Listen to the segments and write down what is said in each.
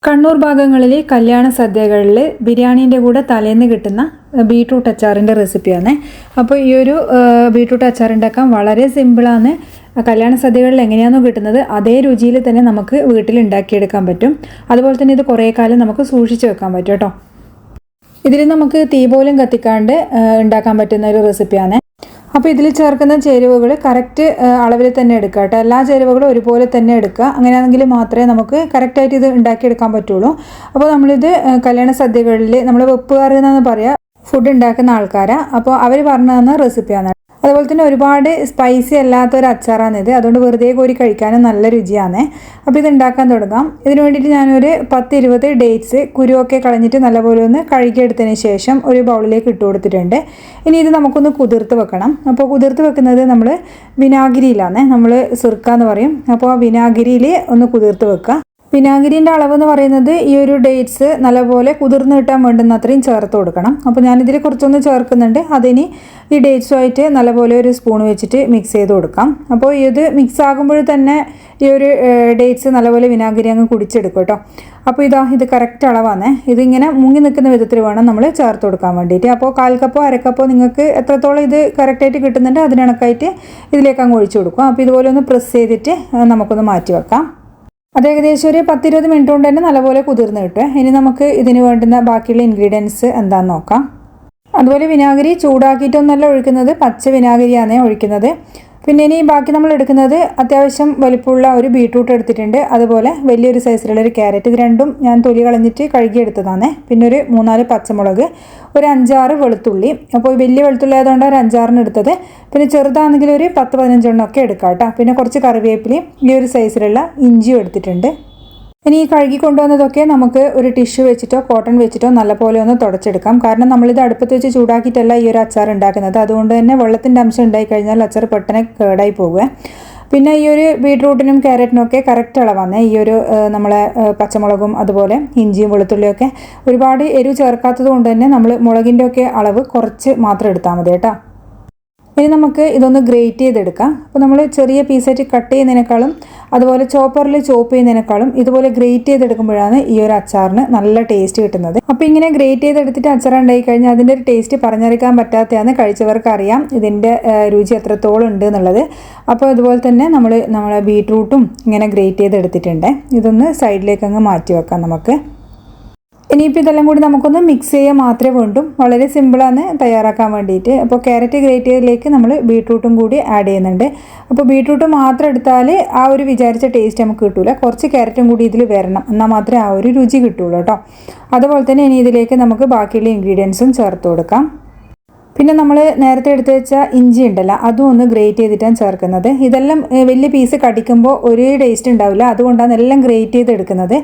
കണ്ണൂർ ഭാഗങ്ങളിൽ കല്യാണ സദ്യകളിൽ ബിരിയാണീൻ്റെ കൂടെ തലേന്ന് കിട്ടുന്ന ബീട്രൂട്ട് അച്ചാറിൻ്റെ റെസിപ്പിയാണ്. അപ്പോൾ ഈ ഒരു ബീട്രൂട്ട് അച്ചാർ ഉണ്ടാക്കാൻ വളരെ സിമ്പിളാണ്. കല്യാണ സദ്യകളിൽ എങ്ങനെയാണോ കിട്ടുന്നത് അതേ രുചിയിൽ തന്നെ നമുക്ക് വീട്ടിൽ ഉണ്ടാക്കിയെടുക്കാൻ പറ്റും. അതുപോലെ തന്നെ ഇത് കുറേ കാലം നമുക്ക് സൂക്ഷിച്ച് വെക്കാൻ പറ്റും കേട്ടോ. ഇതിൽ നമുക്ക് തീ പോലും കത്തിക്കാണ്ട് ഉണ്ടാക്കാൻ പറ്റുന്ന ഒരു റെസിപ്പിയാണ്. അപ്പോൾ ഇതിൽ ചേർക്കുന്ന ചേരുവകൾ കറക്റ്റ് അളവിൽ തന്നെ എടുക്കുക കേട്ടോ. എല്ലാ ചേരുവകളും ഒരുപോലെ തന്നെ എടുക്കുക. അങ്ങനെയാണെങ്കിൽ മാത്രമേ നമുക്ക് കറക്റ്റായിട്ട് ഇത് ഉണ്ടാക്കിയെടുക്കാൻ പറ്റുള്ളൂ. അപ്പോൾ നമ്മളിത് കല്യാണ സദ്യകളിൽ നമ്മൾ വെപ്പുകാർ എന്നാണ് പറയുക, ഫുഡ് ഉണ്ടാക്കുന്ന ആൾക്കാരാണ്. അപ്പോൾ അവർ പറഞ്ഞു തന്ന റെസിപ്പിയാണ്. അതുപോലെ തന്നെ ഒരുപാട് സ്പൈസി അല്ലാത്തൊരു അച്ചാറാണിത്. അതുകൊണ്ട് വെറുതെ കോരി കഴിക്കാനും നല്ല രുചിയാണ്. അപ്പോൾ ഇത് ഉണ്ടാക്കാൻ തുടങ്ങാം. ഇതിന് വേണ്ടിയിട്ട് ഞാനൊരു 10-20 ഡേറ്റ്സ് കുരുവൊക്കെ കളഞ്ഞിട്ട് നല്ലപോലെ ഒന്ന് കഴുകിയെടുത്തതിന് ശേഷം ഒരു ബൗളിലേക്ക് ഇട്ട് കൊടുത്തിട്ടുണ്ട്. ഇനി ഇത് നമുക്കൊന്ന് കുതിർത്ത് വെക്കണം. അപ്പോൾ കുതിർത്ത് വെക്കുന്നത് നമ്മൾ വിനാഗിരിയിലാണ്, നമ്മൾ സിർക്ക എന്ന് പറയും. അപ്പോൾ ആ വിനാഗിരിയിൽ ഒന്ന് കുതിർത്ത് വെക്കുക. വിനാഗിരിൻ്റെ അളവെന്ന് പറയുന്നത് ഈ ഒരു ഡേറ്റ്സ് നല്ലപോലെ കുതിർന്ന് കിട്ടാൻ വേണ്ടുന്ന അത്രയും ചേർത്ത് കൊടുക്കണം. അപ്പോൾ ഞാനിതിൽ കുറച്ചൊന്ന് ചേർക്കുന്നുണ്ട്. അതിന് ഈ ഡേറ്റ്സുമായിട്ട് നല്ലപോലെ ഒരു സ്പൂൺ വെച്ചിട്ട് മിക്സ് ചെയ്ത് കൊടുക്കാം. അപ്പോൾ ഇത് മിക്സ് ആകുമ്പോൾ തന്നെ ഈ ഒരു ഡേറ്റ്സ് നല്ലപോലെ വിനാഗിരി അങ്ങ് കുടിച്ചെടുക്കും കേട്ടോ. അപ്പോൾ ഇത് കറക്റ്റ് അളവാണ്. ഇതിങ്ങനെ മുങ്ങി നിൽക്കുന്ന വിധത്തിൽ വേണം നമ്മൾ ചേർത്ത് കൊടുക്കാൻ വേണ്ടിയിട്ട്. അപ്പോൾ 1/4 കപ്പോ 1/2 കപ്പോ നിങ്ങൾക്ക് എത്രത്തോളം ഇത് കറക്റ്റായിട്ട് കിട്ടുന്നുണ്ട് അതിനണക്കായിട്ട് ഇതിലേക്ക് അങ്ങ് ഒഴിച്ചു കൊടുക്കും. അപ്പോൾ ഇതുപോലെ ഒന്ന് പ്രസ് ചെയ്തിട്ട് നമുക്കൊന്ന് മാറ്റി വെക്കാം. അത് ഏകദേശം ഒരു 10-20 മിനിറ്റ് കൊണ്ട് തന്നെ നല്ലപോലെ കുതിർന്ന് കിട്ടും. ഇനി നമുക്ക് ഇതിന് വേണ്ടുന്ന ബാക്കിയുള്ള ഇൻഗ്രീഡിയൻസ് എന്താണെന്ന് നോക്കാം. അതുപോലെ വിനാഗിരി ചൂടാക്കിയിട്ടൊന്നല്ല ഒഴിക്കുന്നത്, പച്ച വിനാഗിരിയാണ് ഒഴിക്കുന്നത്. പിന്നെ ഇനി ബാക്കി നമ്മൾ എടുക്കുന്നത് അത്യാവശ്യം വലിപ്പമുള്ള ഒരു ബീട്രൂട്ട് എടുത്തിട്ടുണ്ട്. അതുപോലെ വലിയൊരു സൈസിലുള്ള ഒരു ക്യാരറ്റ്. ഇത് രണ്ടും ഞാൻ തൊലി കളഞ്ഞിട്ട് കഴുകിയെടുത്തതാണ്. പിന്നെ ഒരു 3-4 പച്ചമുളക്, ഒരു 5-6 വെളുത്തുള്ളി. അപ്പോൾ വലിയ വെളുത്തുള്ളി ആയതുകൊണ്ടാണ് ഒരു 5-6 എടുത്തത്. പിന്നെ ചെറുതാണെങ്കിൽ ഒരു 10-15 ഒക്കെ എടുക്കാം കേട്ടോ. പിന്നെ കുറച്ച് കറിവേപ്പിലയും ഈ ഒരു സൈസിലുള്ള ഇഞ്ചിയും എടുത്തിട്ടുണ്ട്. ഇനി ഈ കഴുകി കൊണ്ടുവന്നതൊക്കെ നമുക്ക് ഒരു ടിഷ്യൂ വെച്ചിട്ടോ കോട്ടൺ വെച്ചിട്ടോ നല്ലപോലെ ഒന്ന് തുടച്ചെടുക്കാം. കാരണം നമ്മളിത് അടുപ്പത്ത് വെച്ച് ചൂടാക്കിയിട്ടല്ല ഈ ഒരു അച്ചാർ ഉണ്ടാക്കുന്നത്. അതുകൊണ്ട് തന്നെ വെള്ളത്തിൻ്റെ അംശം ഉണ്ടായിക്കഴിഞ്ഞാൽ അച്ചാർ പെട്ടെന്ന് കേടായി പോകുക. പിന്നെ ഈ ഒരു ബീട്രൂട്ടിനും ക്യാരറ്റിനും ഒക്കെ കറക്റ്റ് അളവാണ്. ഈ ഒരു നമ്മളെ പച്ചമുളകും അതുപോലെ ഇഞ്ചിയും വെളുത്തുള്ളിയൊക്കെ ഒരുപാട് എരിവ് ചേർക്കാത്തത് കൊണ്ട് തന്നെ നമ്മൾ മുളകിൻ്റെ ഒക്കെ അളവ് കുറച്ച് മാത്രം എടുത്താൽ മതി കേട്ടോ. ഇനി നമുക്ക് ഇതൊന്ന് ഗ്രേറ്റ് ചെയ്തെടുക്കാം. അപ്പോൾ നമ്മൾ ചെറിയ പീസായിട്ട് കട്ട് ചെയ്യുന്നതിനേക്കാളും അതുപോലെ ചോപ്പറിൽ ചോപ്പ് ചെയ്യുന്നതിനേക്കാളും ഇതുപോലെ ഗ്രേറ്റ് ചെയ്തെടുക്കുമ്പോഴാണ് ഈ ഒരു അച്ചാറിന് നല്ല ടേസ്റ്റ് കിട്ടുന്നത്. അപ്പോൾ ഇങ്ങനെ ഗ്രേറ്റ് ചെയ്തെടുത്തിട്ട് അച്ചാർ ഉണ്ടായി കഴിഞ്ഞാൽ അതിൻ്റെ ഒരു ടേസ്റ്റ് പറഞ്ഞറിയിക്കാൻ പറ്റാത്തതാണ്. കഴിച്ചവർക്ക് അറിയാം ഇതിൻ്റെ രുചി എത്രത്തോളം ഉണ്ട് എന്നുള്ളത്. അപ്പോൾ അതുപോലെ തന്നെ നമ്മളെ ബീട്രൂട്ടും ഇങ്ങനെ ഗ്രേറ്റ് ചെയ്തെടുത്തിട്ടുണ്ട്. ഇതൊന്ന് സൈഡിലേക്ക് അങ്ങ് മാറ്റി വെക്കാം നമുക്ക്. ഇനിയിപ്പോൾ ഇതെല്ലാം കൂടി നമുക്കൊന്ന് മിക്സ് ചെയ്യാൻ മാത്രമേ വേണ്ടൂ. വളരെ സിമ്പിളാണ് തയ്യാറാക്കാൻ വേണ്ടിയിട്ട്. അപ്പോൾ ക്യാരറ്റ് ഗ്രേറ്റ് ചെയ്തതിലേക്ക് നമ്മൾ ബീട്രൂട്ടും കൂടി ആഡ് ചെയ്യുന്നുണ്ട്. അപ്പോൾ ബീട്രൂട്ട് മാത്രം എടുത്താൽ ആ ഒരു വിചാരിച്ച ടേസ്റ്റ് നമുക്ക് കിട്ടില്ല. കുറച്ച് ക്യാരറ്റും കൂടി ഇതിൽ വരണം, എന്നാൽ മാത്രമേ ആ ഒരു രുചി കിട്ടുള്ളൂ കേട്ടോ. അതുപോലെ തന്നെ ഇനി ഇതിലേക്ക് നമുക്ക് ബാക്കിയുള്ള ഇൻഗ്രീഡിയൻസും ചേർത്ത് കൊടുക്കാം. പിന്നെ നമ്മൾ നേരത്തെ എടുത്ത് വെച്ച ഇഞ്ചി ഉണ്ടല്ലോ, അതും ഒന്ന് ഗ്രേറ്റ് ചെയ്തിട്ടാണ് ചേർക്കുന്നത്. ഇതെല്ലാം വലിയ പീസ് കടിക്കുമ്പോൾ ഒരേ ടേസ്റ്റ് ഉണ്ടാവില്ല. അതുകൊണ്ടാണ് എല്ലാം ഗ്രേറ്റ് ചെയ്ത് എടുക്കുന്നത്.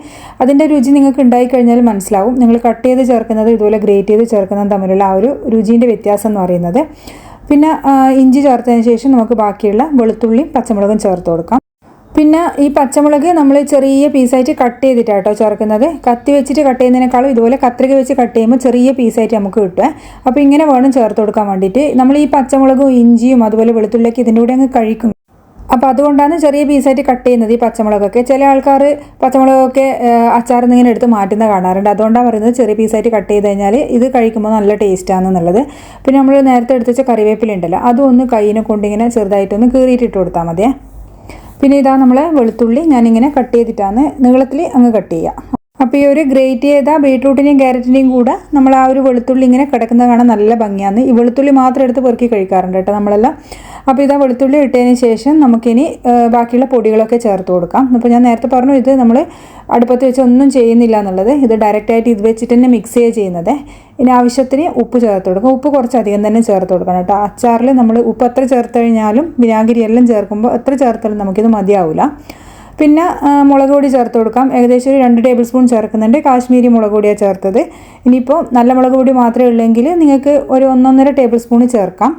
അതിൻ്റെ രുചി നിങ്ങൾക്ക് ഉണ്ടായിക്കഴിഞ്ഞാൽ മനസ്സിലാവും. നിങ്ങൾ കട്ട് ചെയ്ത് ചേർക്കുന്നത് ഇതുപോലെ ഗ്രേറ്റ് ചെയ്ത് ചേർക്കുന്നതും തമ്മിലുള്ള ആ ഒരു രുചീൻ്റെ വ്യത്യാസം എന്ന് പറയുന്നത്. പിന്നെ ഇഞ്ചി ചേർത്തതിന് ശേഷം നമുക്ക് ബാക്കിയുള്ള വെളുത്തുള്ളിയും പച്ചമുളകും ചേർത്ത് കൊടുക്കാം. പിന്നെ ഈ പച്ചമുളക് നമ്മൾ ചെറിയ പീസായിട്ട് കട്ട് ചെയ്തിട്ടാണ് കേട്ടോ ചേർക്കുന്നത്. കത്തി വെച്ചിട്ട് കട്ട് ചെയ്യുന്നതിനേക്കാളും ഇതുപോലെ കത്രിക വെച്ച് കട്ട് ചെയ്യുമ്പോൾ ചെറിയ പീസായിട്ട് നമുക്ക് കിട്ടുക. അപ്പോൾ ഇങ്ങനെ വേണം ചേർത്ത് കൊടുക്കാൻ വേണ്ടിയിട്ട്. നമ്മൾ ഈ പച്ചമുളകും ഇഞ്ചിയും അതുപോലെ വെളുത്തുള്ളിയൊക്കെ ഇതിൻ്റെ കൂടെ അങ്ങ് കഴിക്കും. അപ്പോൾ അതുകൊണ്ടാണ് ചെറിയ പീസായിട്ട് കട്ട് ചെയ്യുന്നത് ഈ പച്ചമുളകൊക്കെ. ചില ആൾക്കാർ പച്ചമുളകൊക്കെ അച്ചാറിൽ നിന്ന് ഇങ്ങനെ എടുത്ത് മാറ്റുന്ന കാണാറുണ്ട്. അതുകൊണ്ടാണ് പറയുന്നത് ചെറിയ പീസായിട്ട് കട്ട് ചെയ്ത് കഴിഞ്ഞാൽ ഇത് കഴിക്കുമ്പോൾ നല്ല ടേസ്റ്റാണെന്നുള്ളത്. പിന്നെ നമ്മൾ നേരത്തെ എടുത്ത് വെച്ച കറിവേപ്പില ഉണ്ടല്ലോ, അതും ഒന്ന് കൈയിനെ കൊണ്ടിങ്ങനെ ചെറുതായിട്ടൊന്ന് കീറിയിട്ടിട്ട് കൊടുത്താൽ മതിയേ. പിന്നെ ഇതാ നമ്മളെ വെളുത്തുള്ളി ഞാനിങ്ങനെ കട്ട് ചെയ്തിട്ടാണ് നീളത്തിൽ അങ്ങ് കട്ട് ചെയ്യുക. അപ്പോൾ ഈ ഒരു ഗ്രേറ്റ് ചെയ്ത ബീട്രൂട്ടിൻ്റെയും ക്യാരറ്റിൻ്റെയും കൂടെ നമ്മൾ ആ ഒരു വെളുത്തുള്ളി ഇങ്ങനെ കിടക്കുന്നത് കാണാൻ നല്ല ഭംഗിയാണ്. ഈ വെളുത്തുള്ളി മാത്രം എടുത്ത് പെറുക്കി കഴിക്കാറുണ്ട് കേട്ടോ നമ്മളെല്ലാം. അപ്പോൾ ഇതാ വെളുത്തുള്ളി ഇട്ടതിന് ശേഷം നമുക്കിനി ബാക്കിയുള്ള പൊടികളൊക്കെ ചേർത്ത് കൊടുക്കാം. അപ്പോൾ ഞാൻ നേരത്തെ പറഞ്ഞു ഇത് നമ്മൾ അടുപ്പത്ത് വെച്ച് ഒന്നും ചെയ്യുന്നില്ല എന്നുള്ളത്. ഇത് ഡയറക്റ്റായിട്ട് ഇത് വെച്ചിട്ട് തന്നെ മിക്സ് ചെയ്യുന്നത്. ഇനി ആവശ്യത്തിന് ഉപ്പ് ചേർത്ത് കൊടുക്കുക. ഉപ്പ് കുറച്ചധികം തന്നെ ചേർത്ത് കൊടുക്കണം കേട്ടോ. അച്ചാറിൽ നമ്മൾ ഉപ്പ് എത്ര ചേർത്ത് കഴിഞ്ഞാലും വിനാഗിരി എല്ലാം ചേർക്കുമ്പോൾ എത്ര ചേർത്താലും നമുക്കിത് മതിയാവില്ല. പിന്നെ മുളക് പൊടി ചേർത്ത് കൊടുക്കാം. ഏകദേശം ഒരു 2 ടേബിൾ സ്പൂൺ ചേർക്കുന്നുണ്ട്. കാശ്മീരി മുളക് പൊടിയാണ് ചേർത്തത്. ഇനിയിപ്പോൾ നല്ല മുളക് പൊടി മാത്രമേ ഉള്ളെങ്കിൽ നിങ്ങൾക്ക് ഒരു 1-1.5 ടേബിൾ സ്പൂൺ ചേർക്കാം.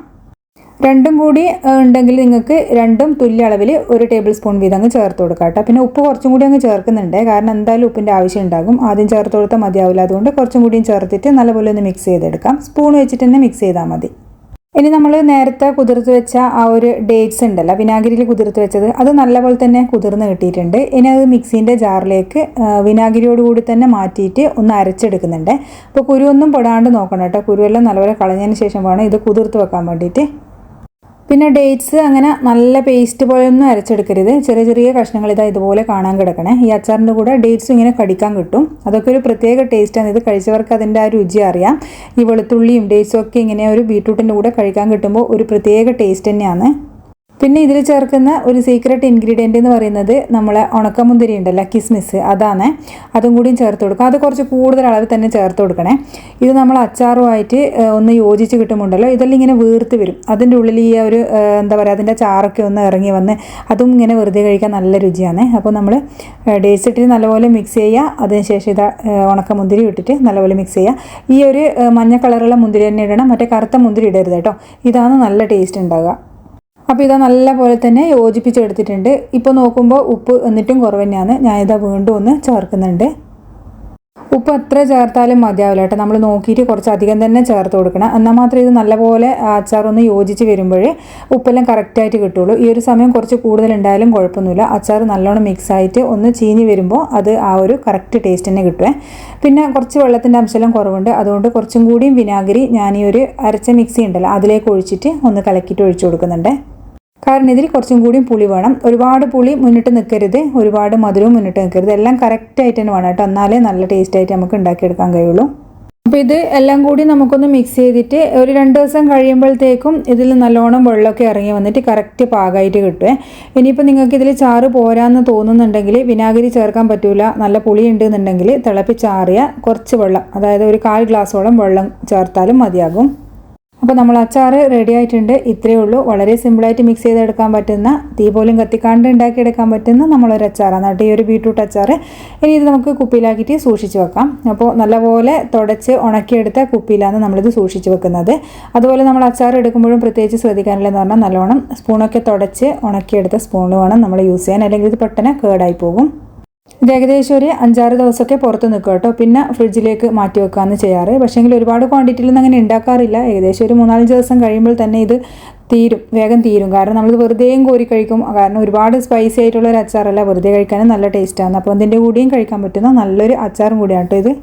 രണ്ടും കൂടി ഉണ്ടെങ്കിൽ നിങ്ങൾക്ക് രണ്ടും തുല്യ അളവിൽ 1 ടേബിൾ സ്പൂൺ വീതം അങ്ങ് ചേർത്ത് കൊടുക്കാം കേട്ടോ. പിന്നെ ഉപ്പ് കുറച്ചും കൂടി അങ്ങ് ചേർക്കുന്നുണ്ട്. കാരണം എന്തായാലും ഉപ്പിൻ്റെ ആവശ്യം ഉണ്ടാകും. ആദ്യം ചേർത്ത് കൊടുത്താൽ മതിയാവില്ല. അതുകൊണ്ട് കുറച്ചും കൂടിയും ചേർത്തിട്ട് നല്ലപോലെ ഒന്ന് മിക്സ് ചെയ്തെടുക്കാം. സ്പൂൺ വെച്ചിട്ട് തന്നെ മിക്സ് ചെയ്താൽ മതി. ഇനി നമ്മൾ നേരത്തെ കുതിർത്ത് വെച്ച ആ ഒരു ഡേറ്റ്സ് ഉണ്ടല്ലോ, വിനാഗിരിയിൽ കുതിർത്ത് വെച്ചത്, അത് നല്ലപോലെ തന്നെ കുതിർന്ന് കിട്ടിയിട്ടുണ്ട്. ഇനി അത് മിക്സീൻ്റെ ജാറിലേക്ക് വിനാഗിരിയോടുകൂടി തന്നെ മാറ്റിയിട്ട് ഒന്ന് അരച്ചെടുക്കുന്നുണ്ട്. അപ്പോൾ കുരുവൊന്നും പെടാണ്ട് നോക്കണം കേട്ടോ. കുരുവെല്ലാം നല്ലപോലെ കളഞ്ഞതിന് ശേഷം വേണം ഇത് കുതിർത്ത് വെക്കാൻ വേണ്ടിയിട്ട്. പിന്നെ ഡേറ്റ്സ് അങ്ങനെ നല്ല പേസ്റ്റ് പോലെയൊന്നും അരച്ചെടുക്കരുത്. ചെറിയ ചെറിയ കഷ്ണങ്ങൾ ഇതുപോലെ കാണാൻ കിടക്കണേ. ഈ അച്ചാറിൻ്റെ കൂടെ ഡേറ്റ്സും ഇങ്ങനെ കടിക്കാൻ കിട്ടും. അതൊക്കെ ഒരു പ്രത്യേക ടേസ്റ്റാണ്. ഇത് കഴിച്ചവർക്ക് അതിൻ്റെ ആ രുചി അറിയാം. ഈ വെളുത്തുള്ളിയും ഡേറ്റ്സും ഒക്കെ ഇങ്ങനെ ഒരു ബീട്രൂട്ടിൻ്റെ കൂടെ കഴിക്കാൻ കിട്ടുമ്പോൾ ഒരു പ്രത്യേക ടേസ്റ്റ് തന്നെയാണ്. പിന്നെ ഇതിൽ ചേർക്കുന്ന ഒരു സീക്രട്ട് ഇൻഗ്രീഡിയൻ്റ് എന്ന് പറയുന്നത് നമ്മളെ ഉണക്കമുന്തിരി ഉണ്ടല്ലോ, കിസ്മിസ്, അതാണ്. അതും കൂടിയും ചേർത്ത് കൊടുക്കുക. അത് കുറച്ച് കൂടുതൽ അളവിൽ തന്നെ ചേർത്ത് കൊടുക്കണേ. ഇത് നമ്മൾ അച്ചാറുമായിട്ട് ഒന്ന് യോജിച്ച് കിട്ടുമുണ്ടല്ലോ, ഇതെല്ലാം ഇങ്ങനെ വീർത്ത് വരും. അതിൻ്റെ ഉള്ളിൽ ഈ ഒരു എന്താ പറയുക, അതിൻ്റെ ചാറൊക്കെ ഒന്ന് ഇറങ്ങി വന്ന് അതും ഇങ്ങനെ വെറുതെ കഴിക്കാൻ നല്ല രുചിയാണ്. അപ്പോൾ നമ്മൾ ഡേറ്റ്സ് ഇട്ടിട്ട് നല്ലപോലെ മിക്സ് ചെയ്യുക. അതിനുശേഷം ഇത് ഉണക്കമുന്തിരി ഇട്ടിട്ട് നല്ലപോലെ മിക്സ് ചെയ്യുക. ഈ ഒരു മഞ്ഞ കളറുള്ള മുന്തിരി തന്നെ ഇടണം, മറ്റേ കറുത്ത മുന്തിരി ഇടരുത് കേട്ടോ. ഇതാണ് നല്ല ടേസ്റ്റ് ഉണ്ടാകുക. അപ്പോൾ ഇതാ നല്ല പോലെ തന്നെ യോജിപ്പിച്ചെടുത്തിട്ടുണ്ട്. ഇപ്പോൾ നോക്കുമ്പോൾ ഉപ്പ് എന്നിട്ടും കുറവ് തന്നെയാണ്. ഞാനിതാ വീണ്ടും ഒന്ന് ചേർക്കുന്നുണ്ട്. ഉപ്പ് എത്ര ചേർത്താലും മതിയാവില്ല കേട്ടോ. നമ്മൾ നോക്കിയിട്ട് കുറച്ച് അധികം തന്നെ ചേർത്ത് കൊടുക്കണം. എന്നാൽ മാത്രമേ ഇത് നല്ലപോലെ അച്ചാറൊന്ന് യോജിച്ച് വരുമ്പോൾ ഉപ്പെല്ലാം കറക്റ്റായിട്ട് കിട്ടുള്ളൂ. ഈ ഒരു സമയം കുറച്ച് കൂടുതലുണ്ടായാലും കുഴപ്പമൊന്നുമില്ല. അച്ചാർ നല്ലോണം മിക്സായിട്ട് ഒന്ന് ചീഞ്ഞ് വരുമ്പോൾ അത് ആ ഒരു കറക്റ്റ് ടേസ്റ്റ് തന്നെ കിട്ടുമേ. പിന്നെ കുറച്ച് വെള്ളത്തിൻ്റെ അംശമെല്ലാം കുറവുണ്ട്. അതുകൊണ്ട് കുറച്ചും കൂടിയും വിനാഗിരി ഞാൻ ഈ ഒരു അരച്ച മിക്സി ഉണ്ടല്ലോ അതിലേക്ക് ഒഴിച്ചിട്ട് ഒന്ന് കലക്കിയിട്ട് ഒഴിച്ചു കൊടുക്കുന്നുണ്ട്. കാരണം ഇതിൽ കുറച്ചും കൂടിയും പുളി വേണം. ഒരുപാട് പുളി മുന്നിട്ട് നിൽക്കരുത്, ഒരുപാട് മധുരവും മുന്നിട്ട് നിൽക്കരുത്. എല്ലാം കറക്റ്റായിട്ട് തന്നെ വേണം കേട്ടോ. എന്നാലേ നല്ല ടേസ്റ്റായിട്ട് നമുക്ക് ഉണ്ടാക്കിയെടുക്കാൻ കഴിയുള്ളൂ. അപ്പോൾ ഇത് എല്ലാം കൂടി നമുക്കൊന്ന് മിക്സ് ചെയ്തിട്ട് ഒരു 2 ദിവസം കഴിയുമ്പോഴത്തേക്കും ഇതിൽ നല്ലോണം വെള്ളമൊക്കെ ഇറങ്ങി വന്നിട്ട് കറക്റ്റ് പാകമായിട്ട് കിട്ടുമേ. ഇനിയിപ്പോൾ നിങ്ങൾക്ക് ഇതിൽ ചാറ് പോരാന്ന് തോന്നുന്നുണ്ടെങ്കിൽ വിനാഗിരി ചേർക്കാൻ പറ്റൂല, നല്ല പുളി ഉണ്ടെന്നുണ്ടെങ്കിൽ തിളപ്പിച്ചാറിയ കുറച്ച് വെള്ളം, അതായത് ഒരു 1/4 ഗ്ലാസോളം വെള്ളം ചേർത്താലും മതിയാകും. അപ്പോൾ നമ്മൾ അച്ചാർ റെഡി ആയിട്ടുണ്ട്. ഇത്രയേ ഉള്ളൂ. വളരെ സിമ്പിളായിട്ട് മിക്സ് ചെയ്തെടുക്കാൻ പറ്റുന്ന, തീ പോലും കത്തിക്കാണ്ട് ഉണ്ടാക്കിയെടുക്കാൻ പറ്റുന്ന നമ്മളൊരു അച്ചാറാണ് കേട്ടോ ഈ ഒരു ബീട്രൂട്ട് അച്ചാർ. ഇനി ഇത് നമുക്ക് കുപ്പിയിലാക്കിയിട്ട് സൂക്ഷിച്ച് വെക്കാം. അപ്പോൾ നല്ലപോലെ തുടച്ച് ഉണക്കിയെടുത്ത കുപ്പിയിലാണ് നമ്മളിത് സൂക്ഷിച്ച് വെക്കുന്നത്. അതുപോലെ നമ്മൾ അച്ചാർ എടുക്കുമ്പോഴും പ്രത്യേകിച്ച് ശ്രദ്ധിക്കാനുള്ളതെന്ന് പറഞ്ഞാൽ നല്ലോണം സ്പൂണൊക്കെ തുടച്ച് ഉണക്കിയെടുത്ത സ്പൂൺ വേണം നമ്മൾ യൂസ് ചെയ്യാൻ, അല്ലെങ്കിൽ ഇത് പെട്ടെന്ന് കേടായി പോകും. ഇത് ഏകദേശം ഒരു 5-6 ദിവസമൊക്കെ പുറത്ത് നിൽക്കും കേട്ടോ. പിന്നെ ഫ്രിഡ്ജിലേക്ക് മാറ്റി വെക്കുകയാണ് ചെയ്യാറ്. പക്ഷേങ്കിൽ ഒരുപാട് ക്വാണ്ടിറ്റിയിലൊന്നും അങ്ങനെ ഉണ്ടാക്കാറില്ല. ഏകദേശം ഒരു 3-4 ദിവസം കഴിയുമ്പോൾ തന്നെ ഇത് വേഗം തീരും. കാരണം നമ്മൾ വെറുതെയും കോരി കഴിക്കും. കാരണം ഒരുപാട് സ്പൈസി ആയിട്ടുള്ള ഒരു അച്ചാറല്ല, വെറുതെ കഴിക്കാനും നല്ല ടേസ്റ്റാണ്. അപ്പോൾ അതിൻ്റെ കൂടിയും കഴിക്കാൻ പറ്റുന്ന നല്ലൊരു അച്ചാറും കൂടിയാണ് കേട്ടോ ഇത്.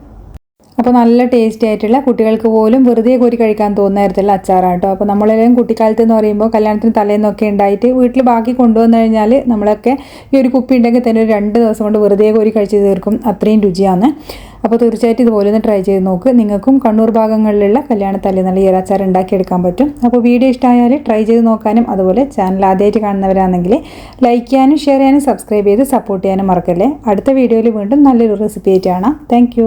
അപ്പോൾ നല്ല ടേസ്റ്റി ആയിട്ടുള്ള, കുട്ടികൾക്ക് പോലും വെറുതെ കോരി കഴിക്കാൻ തോന്നുന്ന തരത്തിലുള്ള അച്ചാറാണ് കേട്ടോ. അപ്പോൾ നമ്മളെല്ലാം കുട്ടിക്കാലത്ത് എന്ന് പറയുമ്പോൾ കല്യാണത്തിന് തലേന്നൊക്കെ ഉണ്ടായിട്ട് വീട്ടിൽ ബാക്കി കൊണ്ടുവന്നു കഴിഞ്ഞാൽ നമ്മളൊക്കെ ഈ ഒരു കുപ്പി ഉണ്ടെങ്കിൽ തന്നെ ഒരു 2 ദിവസം കൊണ്ട് വെറുതെ കോരി കഴിച്ച് തീർക്കും. അത്രയും രുചിയാണ്. അപ്പോൾ തീർച്ചയായിട്ടും ഇതുപോലെ ഒന്ന് ട്രൈ ചെയ്ത് നോക്ക്. നിങ്ങൾക്കും കണ്ണൂർ ഭാഗങ്ങളിലുള്ള കല്യാണ തലേന്നുള്ള ഈ ഒരു അച്ചാർ ഉണ്ടാക്കിയെടുക്കാൻ പറ്റും. അപ്പോൾ വീഡിയോ ഇഷ്ടമായാൽ ട്രൈ ചെയ്ത് നോക്കാനും, അതുപോലെ ചാനൽ ആദ്യമായിട്ട് കാണുന്നവരാണെങ്കിൽ ലൈക്ക് ചെയ്യാനും ഷെയർ ചെയ്യാനും സബ്സ്ക്രൈബ് ചെയ്ത് സപ്പോർട്ട് ചെയ്യാനും മറക്കല്ലേ. അടുത്ത വീഡിയോയിൽ വീണ്ടും നല്ലൊരു റെസിപ്പി ആയിട്ട് കാണാം. താങ്ക്